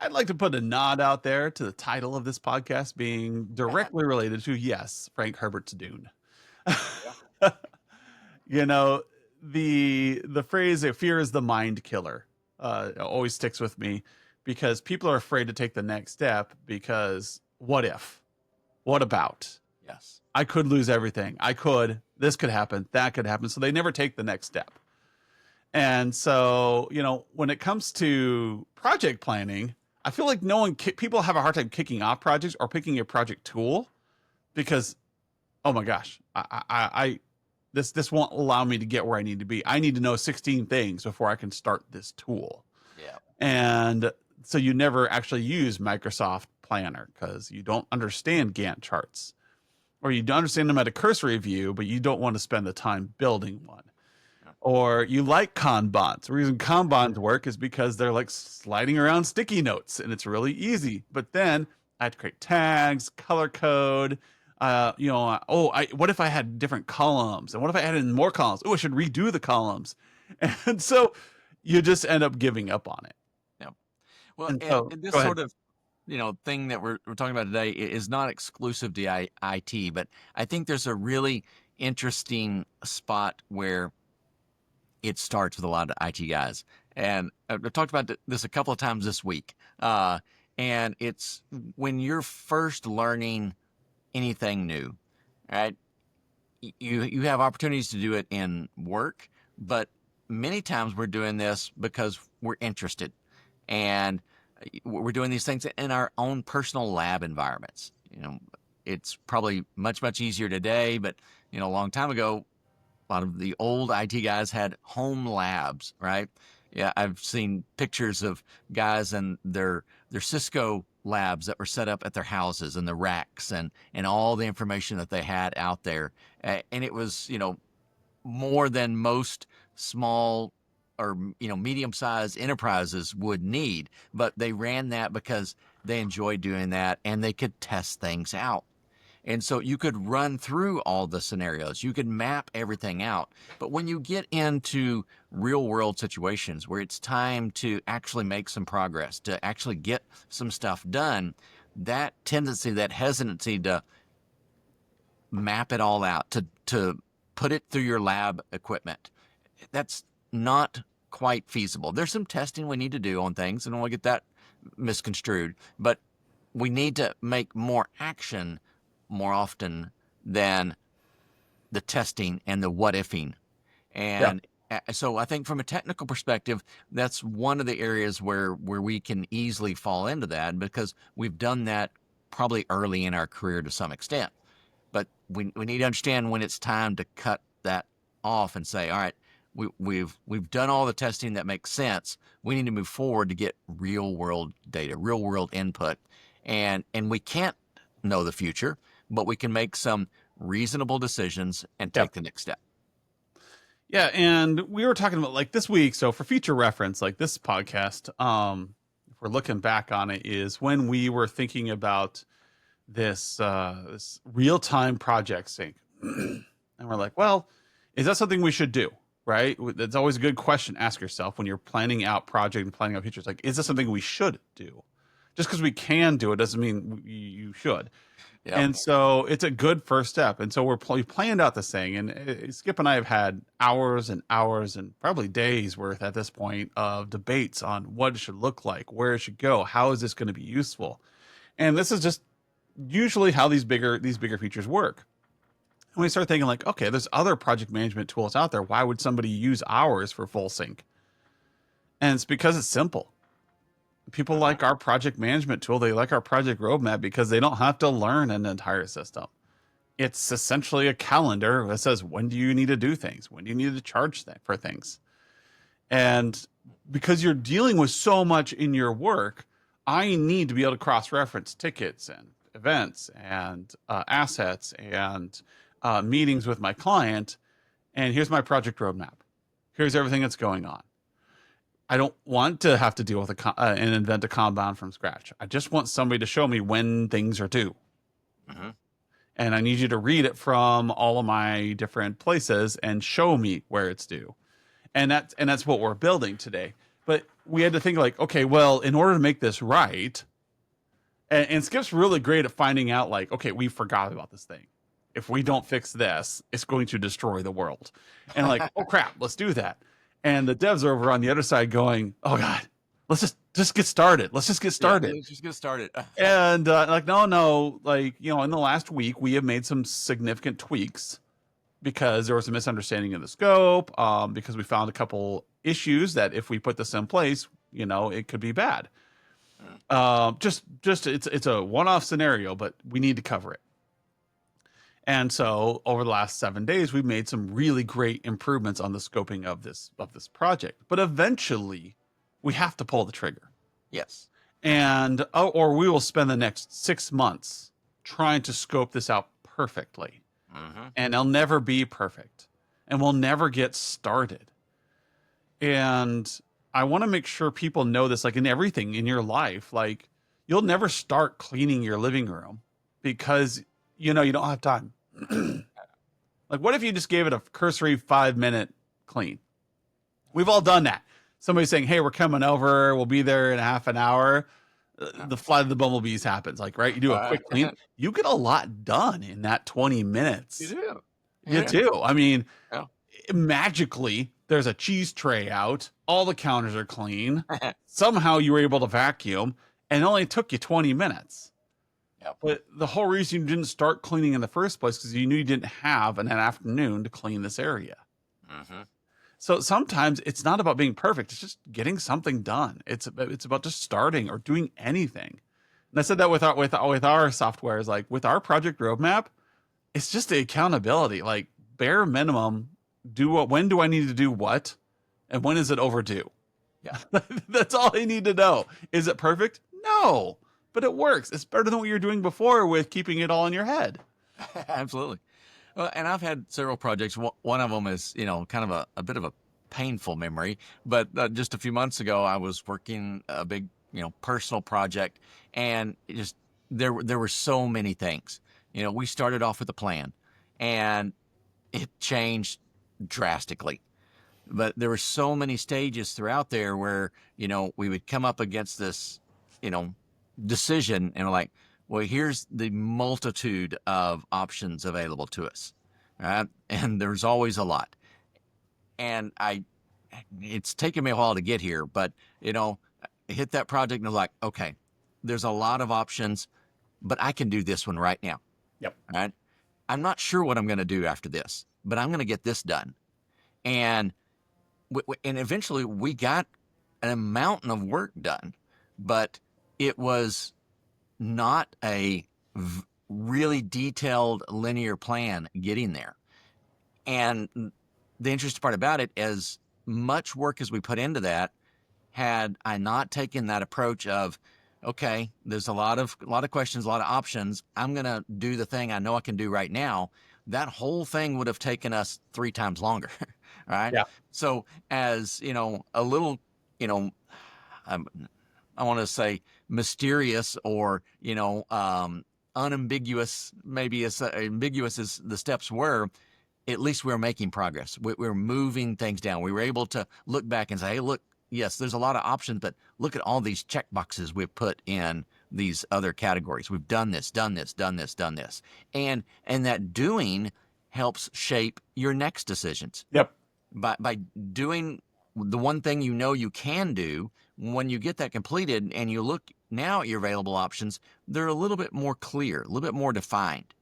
I'd like to put a nod out there to the title of this podcast being directly related to, yes, Frank Herbert's Dune. Yeah. You know, the phrase "fear is the mind killer" always sticks with me because people are afraid to take the next step because what if? What about? Yes. I could lose everything. I could. This could happen. That could happen. So they never take the next step. And so, when it comes to project planning, I feel like people have a hard time kicking off projects or picking a project tool because, oh my gosh, this won't allow me to get where I need to be. I need to know 16 things before I can start this tool. Yeah. And so you never actually use Microsoft Planner because you don't understand Gantt charts, or you don't understand them at a cursory view, but you don't want to spend the time building one. Yeah. Or you like Kanbans. The reason Kanbans work is because they're like sliding around sticky notes and it's really easy. But then I have to create tags, color code. What if I had different columns? And what if I added more columns? Oh, I should redo the columns. And so you just end up giving up on it. Yeah. Well, And and, so and this go ahead. sort of thing that we're talking about today is not exclusive to IT, but I think there's a really interesting spot where it starts with a lot of IT guys. And I've talked about this a couple of times this week. And it's when you're first learning anything new, right? You have opportunities to do it in work, but many times we're doing this because we're interested, and we're doing these things in our own personal lab environments. It's probably much easier today, but a long time ago, a lot of the old IT guys had home labs, right? Yeah, I've seen pictures of guys and their Cisco labs that were set up at their houses and the racks and all the information that they had out there. And it was, more than most small or medium-sized enterprises would need, but they ran that because they enjoyed doing that and they could test things out. And so you could run through all the scenarios, you could map everything out. But when you get into real world situations where it's time to actually make some progress, to actually get some stuff done, that tendency, that hesitancy to map it all out, to put it through your lab equipment, that's not quite feasible. There's some testing we need to do on things, and I don't want to get that misconstrued, but we need to make more action more often than the testing and the what ifing. Yeah. And so I think from a technical perspective, that's one of the areas where we can easily fall into that because we've done that probably early in our career to some extent. But we need to understand when it's time to cut that off and say, all right, we've done all the testing that makes sense. We need to move forward to get real world data, real world input. And we can't know the future, but we can make some reasonable decisions and Yeah. take the next step. Yeah. And we were talking about like this week. So for future reference, like this podcast, if we're looking back on it, is when we were thinking about this real-time project sync. And we're like, well, is that something we should do? Right? That's always a good question to ask yourself when you're planning out project and planning out features. Like, is this something we should do? Just because we can do it doesn't mean you should. Yeah. And so it's a good first step. And so we planned out this thing, and Skip and I have had hours and hours and probably days worth at this point of debates on what it should look like, where it should go, how is this going to be useful. And this is just usually how these bigger features work. And we start thinking like, okay, there's other project management tools out there. Why would somebody use ours for full sync? And it's because it's simple. People like our project management tool. They like our project roadmap because they don't have to learn an entire system. It's essentially a calendar that says, when do you need to do things? When do you need to charge for things? And because you're dealing with so much in your work, I need to be able to cross-reference tickets and events and assets and meetings with my client. And here's my project roadmap. Here's everything that's going on. I don't want to have to deal with and invent a Kanban from scratch. I just want somebody to show me when things are due. Mm-hmm. And I need you to read it from all of my different places and show me where it's due. And that's what we're building today. But we had to think like, okay, well, in order to make this right, and Skip's really great at finding out like, okay, we forgot about this thing. If we don't fix this, it's going to destroy the world. And like, oh crap, let's do that. And the devs are over on the other side going, oh God, let's just get started. Let's just get Yeah, started. let's just get started. And like, no, like, in the last week, we have made some significant tweaks because there was a misunderstanding of the scope, because we found a couple issues that if we put this in place, it could be bad. Just it's a one-off scenario, but we need to cover it. And so over the last 7 days, we've made some really great improvements on the scoping of this project. But eventually, we have to pull the trigger. Yes. And or we will spend the next 6 months trying to scope this out perfectly. And it'll never be perfect. And we'll never get started. And I want to make sure people know this, like in everything in your life, like you'll never start cleaning your living room because, you don't have time. Like, what if you just gave it a cursory 5-minute clean? We've all done that. Somebody saying, hey, we're coming over. We'll be there in a half an hour. The flight of the bumblebees happens. Like, right. You do a quick clean. You get a lot done in that 20 minutes. You do. You do. I mean, Yeah. magically, there's a cheese tray out. All the counters are clean. Somehow you were able to vacuum, and it only took you 20 minutes. Yep. But the whole reason you didn't start cleaning in the first place because you knew you didn't have an afternoon to clean this area. So sometimes it's not about being perfect. It's just getting something done. It's about just starting or doing anything. And I said that with our software is like with our project roadmap, it's just the accountability. Like bare minimum, when do I need to do what? And when is it overdue? Yeah. That's all I need to know. Is it perfect? No, but it works. It's better than what you're doing before with keeping it all in your head. Absolutely. Well, and I've had several projects. One of them is, kind of a bit of a painful memory. But just a few months ago, I was working a big, personal project, and there were so many things. We started off with a plan, and it changed drastically. But there were so many stages throughout there where, we would come up against this, decision, and we're like, well, here's the multitude of options available to us, right? And there's always a lot. And it's taken me a while to get here, but, I hit that project and I was like, okay, there's a lot of options, but I can do this one right now. Yep. Right? I'm not sure what I'm going to do after this, but I'm going to get this done. And eventually we got a mountain of work done, but it was not a really detailed linear plan getting there. And the interesting part about it, as much work as we put into that, had I not taken that approach of, okay, there's a lot of questions, a lot of options, I'm going to do the thing I know I can do right now, that whole thing would have taken us 3 times longer. Right. Yeah. So as, a little, I want to say mysterious or, unambiguous, maybe as ambiguous as the steps were, at least we're making progress. We're moving things down. We were able to look back and say, hey, look, yes, there's a lot of options, but look at all these check boxes we've put in these other categories. We've done this, done this, done this, done this. And that doing helps shape your next decisions. Yep. By doing the one thing you can do, when you get that completed and you look now at your available options, they're a little bit more clear, a little bit more defined.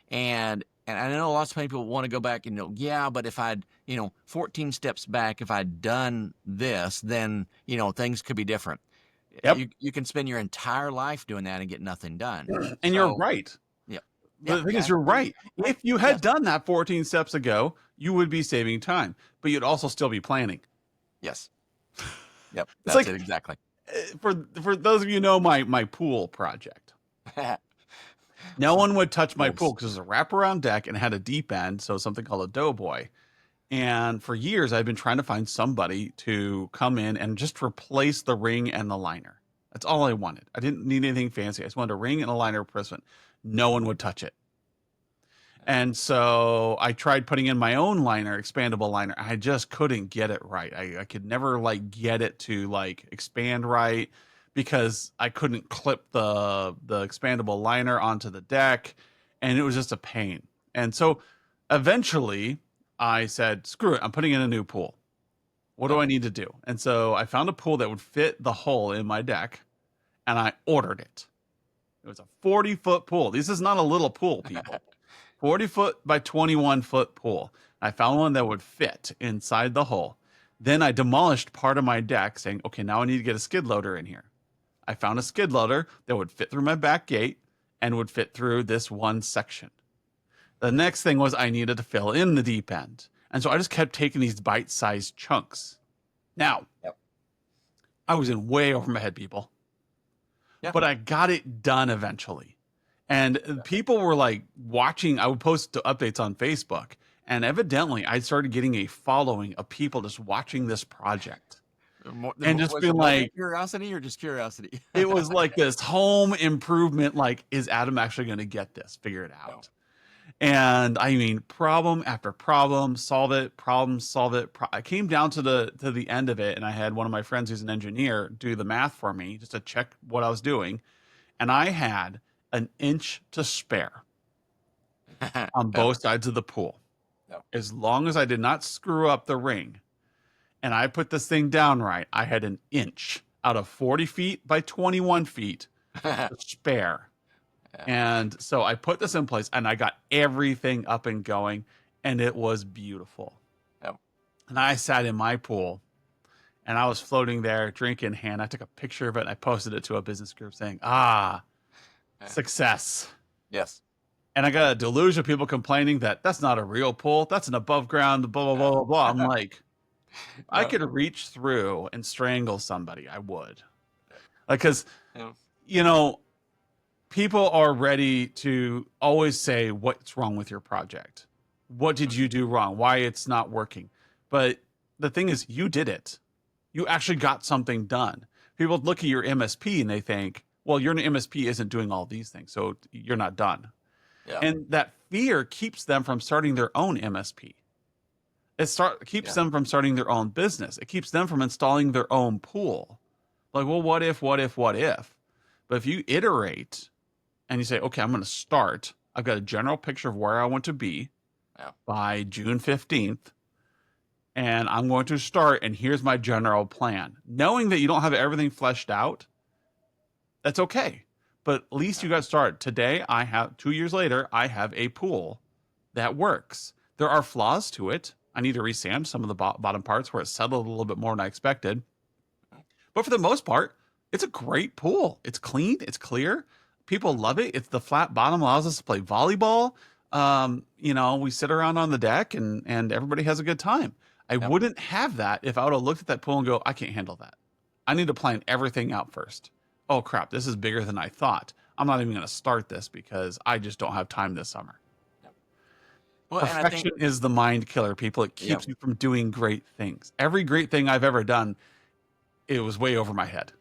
And I know lots of people want to go back and yeah, but if I'd, 14 steps back, if I'd done this, then, things could be different. Yep. You can spend your entire life doing that and get nothing done. And you're right. Yeah. The thing is, you're right. If you had done that 14 steps ago, you would be saving time, but you'd also still be planning. Yes. Yep. It's That's like, it exactly. For those of you who know my pool project, no one would touch my pool because it was a wraparound deck and it had a deep end, so something called a doughboy. And for years, I've been trying to find somebody to come in and just replace the ring and the liner. That's all I wanted. I didn't need anything fancy. I just wanted a ring and a liner replacement. No one would touch it. And so I tried putting in my own liner, expandable liner. I just couldn't get it right. I could never like get it to like expand right because I couldn't clip the expandable liner onto the deck, and it was just a pain. And so eventually I said, screw it, I'm putting in a new pool. What do Yep. I need to do? And so I found a pool that would fit the hole in my deck, and I ordered it. It was a 40-foot pool. This is not a little pool, people. 40-foot by 21-foot pool. I found one that would fit inside the hole. Then I demolished part of my deck, saying, okay, now I need to get a skid loader in here. I found a skid loader that would fit through my back gate and would fit through this one section. The next thing was I needed to fill in the deep end. And so I just kept taking these bite sized chunks. Now, Yep. I was in way over my head, people, Yeah. but I got it done eventually. And people were like watching, I would post updates on Facebook. And evidently, I started getting a following of people just watching this project and just Was being it more than like, curiosity or just curiosity? it was like this home improvement. Like, is Adam actually going to get this? Figure it No. out. And I mean, problem after problem, solve it, problem, solve it. I came down to the end of it, and I had one of my friends who's an engineer do the math for me just to check what I was doing, and I had an inch to spare on Yep. both sides of the pool, Yep. as long as I did not screw up the ring. And I put this thing down right. I had an inch out of 40 feet by 21 feet to spare. Yeah. And so I put this in place and I got everything up and going, and it was beautiful. Yep. And I sat in my pool and I was floating there drinking, and I took a picture of it and I posted it to a business group saying, Yeah. success. Yes. And I got a deluge of people complaining that that's not a real pool. That's an above ground, blah, blah, blah, blah, blah. I'm like, I Yeah. could reach through and strangle somebody. I would. Like, cause Yeah. you know, people are ready to always say what's wrong with your project. What did you do wrong? Why it's not working? But the thing is, you did it. You actually got something done. People look at your MSP and they think, well, your MSP isn't doing all these things, so you're not done. Yeah. And that fear keeps them from starting their own MSP. Keeps Yeah. them from starting their own business. It keeps them from installing their own pool. Like, well, what if, what if, what if? But if you iterate and you say, okay, I'm going to start, I've got a general picture of where I want to be Yeah. by June 15th, and I'm going to start, and here's my general plan. Knowing that you don't have everything fleshed out, that's okay. But at least you got started. Today, 2 years later, I have a pool that works. There are flaws to it. I need to resand some of the bottom parts where it settled a little bit more than I expected. But for the most part, it's a great pool. It's clean. It's clear. People love it. It's the flat bottom allows us to play volleyball. We sit around on the deck and everybody has a good time. I Yep. wouldn't have that if I would have looked at that pool and go, I can't handle that. I need to plan everything out first. Oh crap, this is bigger than I thought. I'm not even going to start this because I just don't have time this summer. Well, and I Perfection think, is the mind killer, people. It yeah. keeps you from doing great things. Every great thing I've ever done, it was way over my head.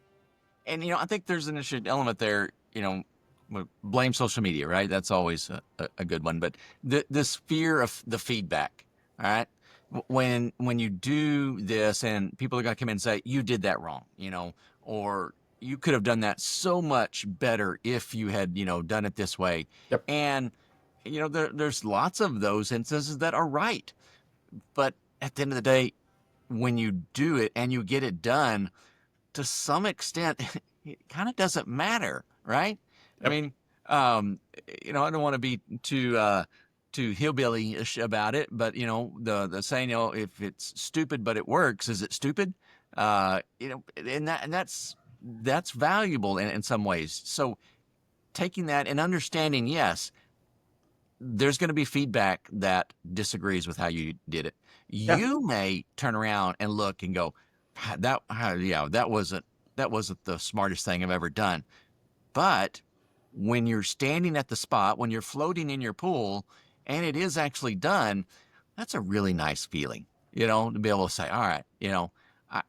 And I think there's an interesting element there. Blame social media, right? That's always a good one. But this fear of the feedback, all right? When you do this, and people are going to come in and say you did that wrong, or you could have done that so much better if you had, done it this way. Yep. And there's lots of those instances that are right, but at the end of the day, when you do it and you get it done, to some extent, it kind of doesn't matter, right? Yep. I mean, I don't want to be too hillbilly-ish about it, but the saying, if it's stupid but it works, is it stupid? And that's valuable in some ways. So taking that and understanding, yes, there's going to be feedback that disagrees with how you did it. Yeah. You may turn around and look and go, that wasn't the smartest thing I've ever done. But when you're standing at the spot, when you're floating in your pool, and it is actually done, that's a really nice feeling, to be able to say, all right,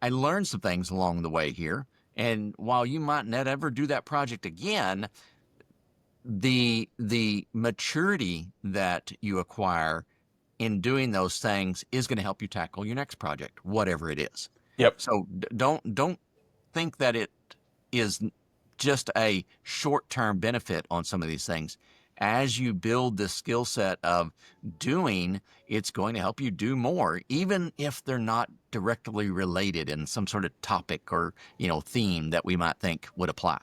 I learned some things along the way here. And while you might not ever do that project again, the maturity that you acquire in doing those things is going to help you tackle your next project, whatever it is. Yep. So don't think that it is just a short-term benefit on some of these things. As you build the skill set of doing, it's going to help you do more, even if they're not directly related in some sort of topic or, theme that we might think would apply.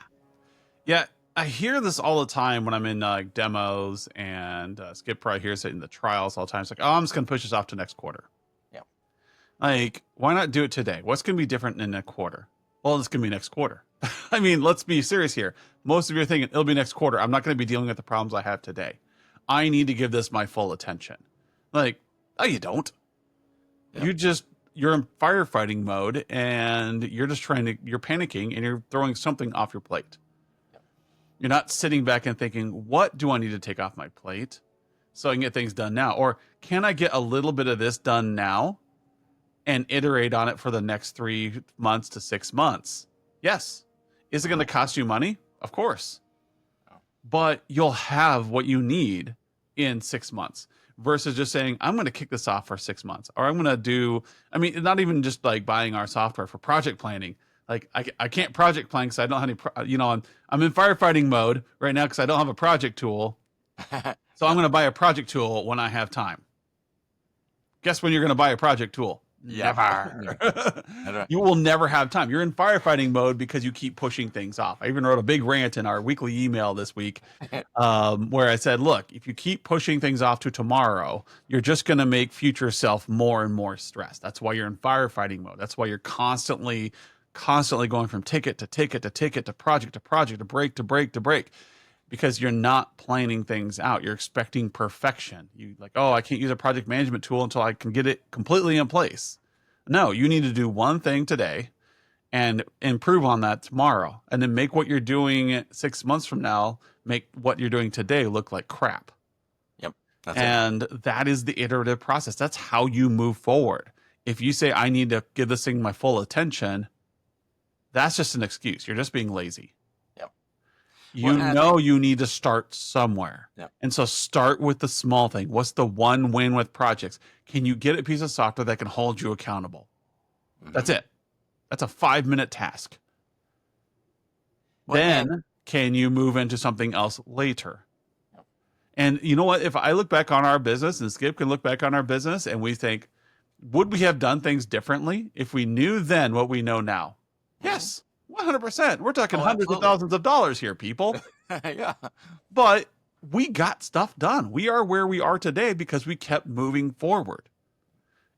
Yeah, I hear this all the time when I'm in demos, and Skip probably hears it in the trials all the time. It's like, oh, I'm just going to push this off to next quarter. Yeah. Like, why not do it today? What's going to be different in a quarter? Well, it's going to be next quarter. I mean, let's be serious here. Most of you are thinking it'll be next quarter. I'm not going to be dealing with the problems I have today. I need to give this my full attention. Like, oh, you don't. Yeah. You're in firefighting mode, and you're panicking, and you're throwing something off your plate. You're not sitting back and thinking, what do I need to take off my plate so I can get things done now? Or can I get a little bit of this done now and iterate on it for the next 3 months to 6 months? Yes. Is it going to cost you money? Of course. But you'll have what you need in 6 months versus just saying, I'm going to kick this off for 6 months. Or I'm going to not even just like buying our software for project planning. Like I can't project plan because I don't have any, I'm in firefighting mode right now because I don't have a project tool. So I'm going to buy a project tool when I have time. Guess when you're going to buy a project tool? Yeah. Never. You will never have time. You're in firefighting mode because you keep pushing things off. I even wrote a big rant in our weekly email this week where I said, look, if you keep pushing things off to tomorrow, you're just going to make future self more and more stressed. That's why you're in firefighting mode. That's why you're constantly going from ticket to ticket to ticket to project to project to break to break to break, because you're not planning things out. You're expecting perfection. You like, oh, I can't use a project management tool until I can get it completely in place. No, you need to do one thing today and improve on that tomorrow, and then make what you're doing 6 months from now, make what you're doing today look like crap. Yep. And that is the iterative process. That's how you move forward. If you say, I need to give this thing my full attention, that's just an excuse. You're just being lazy. Yep. You need to start somewhere. Yep. And so start with the small thing. What's the one win with projects? Can you get a piece of software that can hold you accountable? Mm-hmm. That's it. That's a 5-minute task. Then can you move into something else later? Yep. And you know what? If I look back on our business, and Skip can look back on our business, and we think, would we have done things differently if we knew then what we know now? Yes, 100%. We're talking hundreds of thousands of dollars here, people. Yeah. But we got stuff done. We are where we are today because we kept moving forward.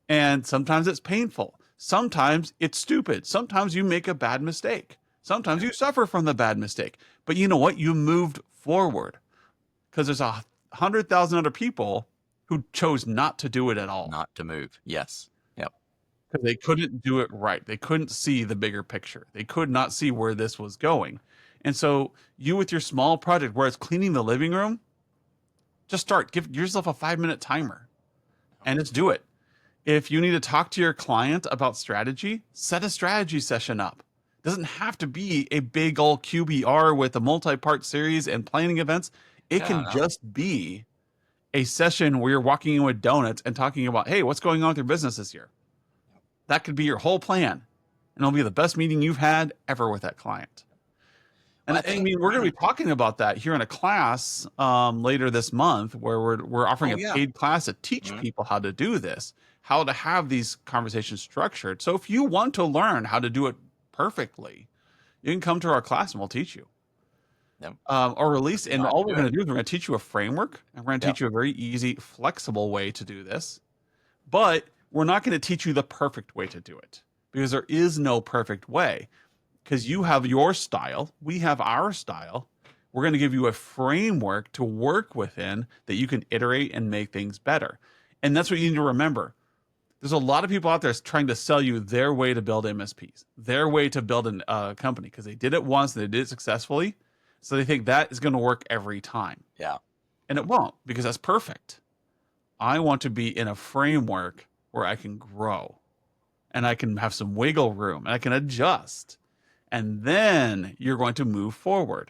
And sometimes it's painful. Sometimes it's stupid. Sometimes you make a bad mistake. Sometimes you suffer from the bad mistake. But you know what? You moved forward because there's 100,000 other people who chose not to do it at all. Not to move. Yes. Because they couldn't do it right. They couldn't see the bigger picture. They could not see where this was going. And so you, with your small project where it's cleaning the living room, just start. Give yourself a 5-minute timer and just do it. If you need to talk to your client about strategy, set a strategy session up. It doesn't have to be a big old QBR with a multi-part series and planning events. It can just be a session where you're walking in with donuts and talking about, hey, what's going on with your business this year? That could be your whole plan, and it'll be the best meeting you've had ever with that client. And I mean, we're going to be talking about that here in a class later this month, where we're offering a paid class to teach people how to do this, how to have these conversations structured. So if you want to learn how to do it perfectly, you can come to our class and we'll teach you. Yep. Or release, and all we're going to do is we're going to teach you a framework, and we're going to teach you a very easy, flexible way to do this. But we're not going to teach you the perfect way to do it, because there is no perfect way, because you have your style. We have our style. We're going to give you a framework to work within that you can iterate and make things better. And that's what you need to remember. There's a lot of people out there trying to sell you their way to build MSPs, their way to build a company, because they did it once and they did it successfully. So they think that is going to work every time. Yeah. And it won't, because that's perfect. I want to be in a framework where I can grow and I can have some wiggle room and I can adjust. And then you're going to move forward.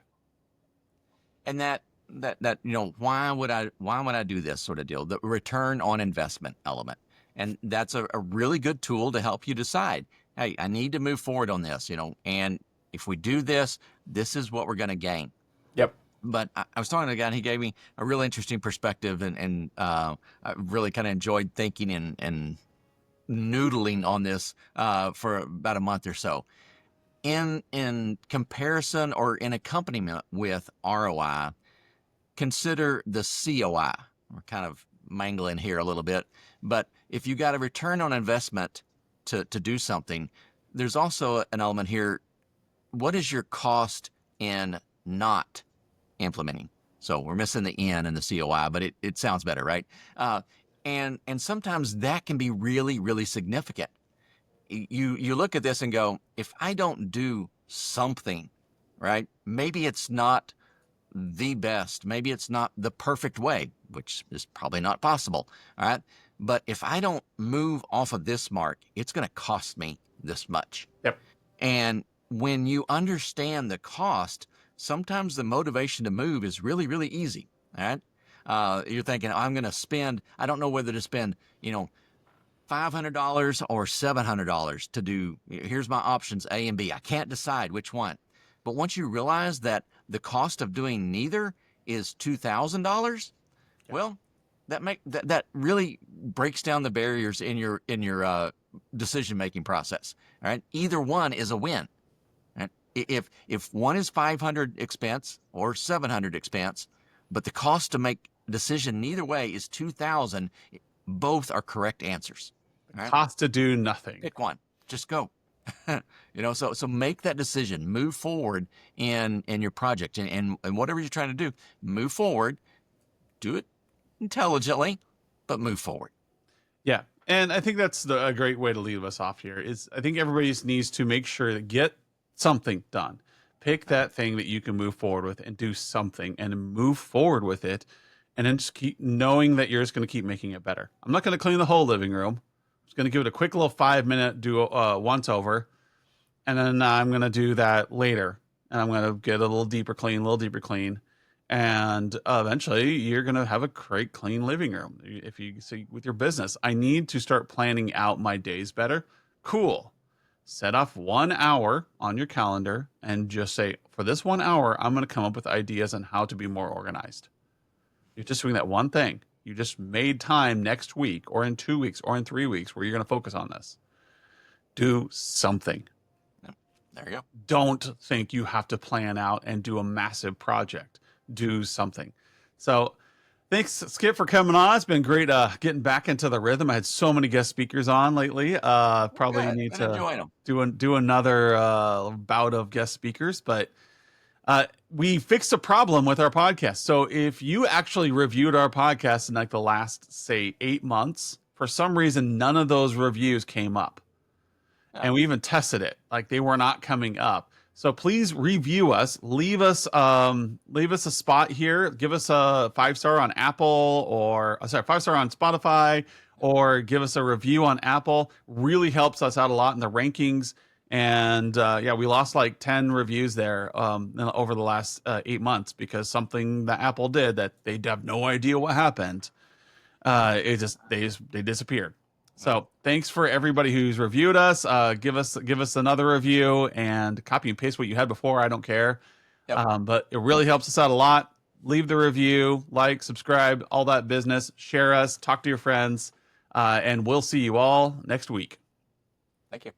And that that why would I do this sort of deal, the return on investment element. And that's a really good tool to help you decide, hey, I need to move forward on this, and if we do this, this is what we're going to gain. Yep. But I was talking to a guy, and he gave me a really interesting perspective, and I really kind of enjoyed thinking and noodling on this for about a month or so. In comparison or in accompaniment with ROI, consider the COI. We're kind of mangling here a little bit, but if you got a return on investment to do something, there's also an element here. What is your cost in not implementing? So we're missing the N in the COI, but it sounds better, right? And sometimes that can be really, really significant. You look at this and go, if I don't do something, right? Maybe it's not the best. Maybe it's not the perfect way, which is probably not possible. All right. But if I don't move off of this mark, it's going to cost me this much. Yep. And when you understand the cost, sometimes the motivation to move is really, really easy. All right. You're thinking, I'm going to spend, I don't know whether to spend, $500 or $700 to do, here's my options A and B. I can't decide which one. But once you realize that the cost of doing neither is $2,000, well, that really breaks down the barriers in your decision-making process. All right. Either one is a win. Right? If one is 500 expense or 700 expense, but the cost to make a decision neither way is 2,000, both are correct answers. Right? Cost to do nothing. Pick one. Just go. So make that decision. Move forward in your project and whatever you're trying to do. Move forward. Do it intelligently, but move forward. Yeah. And I think that's a great way to leave us off here is I think everybody just needs to make sure to get something done. Pick that thing that you can move forward with and do something and move forward with it. And then just keep knowing that you're just going to keep making it better. I'm not going to clean the whole living room. I'm just going to give it a quick little 5-minute once over. And then I'm going to do that later. And I'm going to get a little deeper clean. And eventually you're going to have a great clean living room. If you see with your business, I need to start planning out my days better. Cool. Set off 1 hour on your calendar and just say, for this 1 hour, I'm going to come up with ideas on how to be more organized. You're just doing that one thing. You just made time next week or in 2 weeks or in 3 weeks where you're going to focus on this. Do something. There you go. Don't think you have to plan out and do a massive project. Do something. So thanks, Skip, for coming on. It's been great getting back into the rhythm. I had so many guest speakers on lately. Probably need to do another bout of guest speakers, but we fixed a problem with our podcast. So if you actually reviewed our podcast in like the last, say, 8 months, for some reason, none of those reviews came up. And we even tested it. Like they were not coming up. So please review us. Leave us a spot here. Give us a 5-star on Apple or 5-star on Spotify, or give us a review on Apple. Really helps us out a lot in the rankings. And we lost like 10 reviews there over the last 8 months because something that Apple did that they have no idea what happened. They disappeared. So thanks for everybody who's reviewed us. Give us another review and copy and paste what you had before. I don't care. Yep. But it really helps us out a lot. Leave the review, like, subscribe, all that business. Share us, talk to your friends, and we'll see you all next week. Thank you.